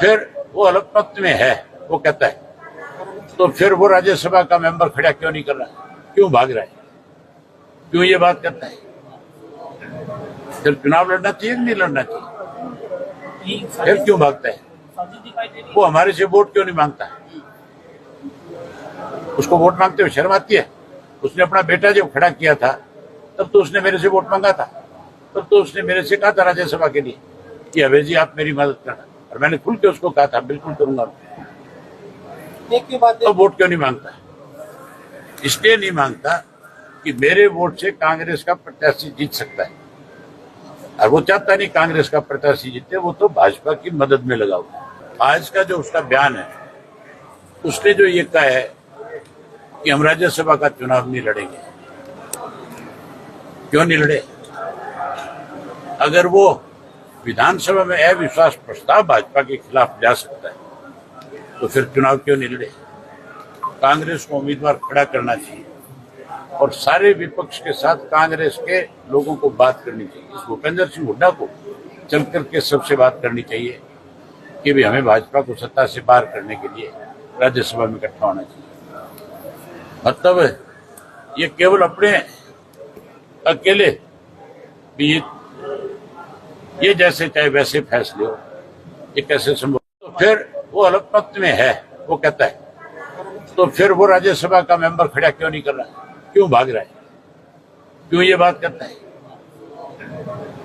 फिर वो अलग पक्ष में है, वो कहता है, तो फिर वो राज्यसभा का मेंबर खड़ा क्यों नहीं कर रहा, क्यों भाग रहा है, क्यों ये बात करता है? फिर चुनाव लड़ना चाहिए कि नहीं लड़ना चाहिए? फिर क्यों भागता है? वो हमारे से वोट क्यों नहीं मांगता है? उसको वोट मांगते हुए शर्म आती है? उसने अपना बेटा जब खड़ा किया था तब तो उसने मेरे से वोट मांगा था, तब तो उसने मेरे से कहा था राज्यसभा के लिए कि अभय जी आप मेरी मदद करना, और मैंने खुल के उसको कहा था बिल्कुल करूंगा। तो वोट क्यों नहीं मांगता? इसलिए नहीं मांगता कि मेरे वोट से कांग्रेस का प्रत्याशी जीत सकता है, और वो चाहता नहीं कांग्रेस का प्रत्याशी जीते, वो तो भाजपा की मदद में लगा हुआ। आज का जो उसका बयान है, उसने जो ये कहा है कि हम राज्यसभा का चुनाव नहीं लड़ेंगे, क्यों नहीं लड़े? अगर वो विधानसभा में अविश्वास प्रस्ताव भाजपा के खिलाफ जा सकता है तो फिर चुनाव क्यों नहीं लड़े? कांग्रेस को उम्मीदवार खड़ा करना चाहिए और सारे विपक्ष के साथ कांग्रेस के लोगों को बात करनी चाहिए। इस भूपेंद्र सिंह हुड्डा को चल करके सबसे बात करनी चाहिए कि भी हमें भाजपा को सत्ता से बाहर करने के लिए राज्यसभा में इकट्ठा होना चाहिए। मतलब ये केवल अपने अकेले भी ये जैसे चाहे वैसे फैसले हो, ये कैसे संभव? तो फिर वो अलग पक्ष में है, वो कहता है, तो फिर वो राज्यसभा का मेंबर खड़ा क्यों नहीं कर रहा, क्यों भाग रहा है, क्यों ये बात करता है?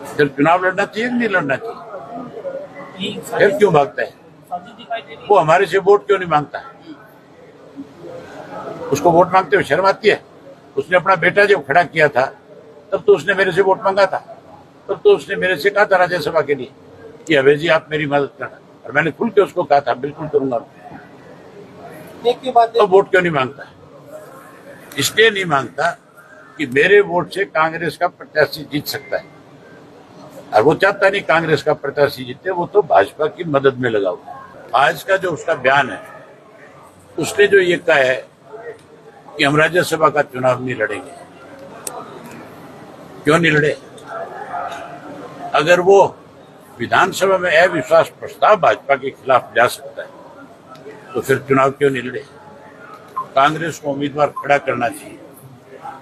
फिर चुनाव लड़ना चाहिए कि नहीं लड़ना चाहिए? फिर क्यों भागता है? वो हमारे से वोट क्यों नहीं मांगता है? उसको वोट मांगते हुए शर्म आती है? उसने अपना बेटा जब खड़ा किया था तब तो उसने मेरे से वोट मांगा था, तब तो उसने मेरे से कहा था राज्यसभा के लिए कि अभय जी आप मेरी मदद करना, और मैंने खुल के उसको कहा था बिल्कुल करूंगा। तो वोट क्यों नहीं मांगता? इसलिए नहीं मांगता कि मेरे वोट से कांग्रेस का प्रत्याशी जीत सकता है, और वो चाहता नहीं कांग्रेस का प्रत्याशी जीते, वो तो भाजपा की मदद में लगा हुआ। आज का जो उसका बयान है, उसने जो ये कहा है कि हम राज्यसभा का चुनाव नहीं लड़ेंगे, क्यों नहीं लड़े? अगर वो विधानसभा में अविश्वास प्रस्ताव भाजपा के खिलाफ जा सकता है तो फिर चुनाव क्यों नहीं लड़े? कांग्रेस को उम्मीदवार खड़ा करना चाहिए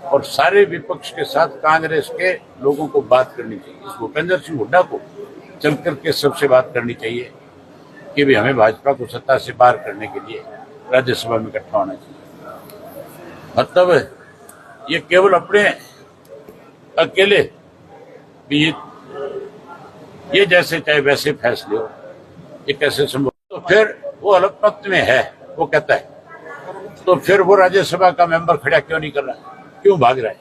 और सारे विपक्ष के साथ कांग्रेस के लोगों को बात करनी चाहिए। इस भूपेंद्र सिंह हुड्डा को चल करके सबसे बात करनी चाहिए कि भी हमें भाजपा को सत्ता से बाहर करने के लिए राज्यसभा में इकट्ठा होना चाहिए। मतलब ये केवल अपने अकेले भी ये जैसे चाहे वैसे फैसले हो, ये कैसे संभव? तो फिर वो अलग पक्ष में है, वो कहता है, तो फिर वो राज्यसभा का मेंबर खड़ा क्यों नहीं कर रहा, क्यों भाग रहा है?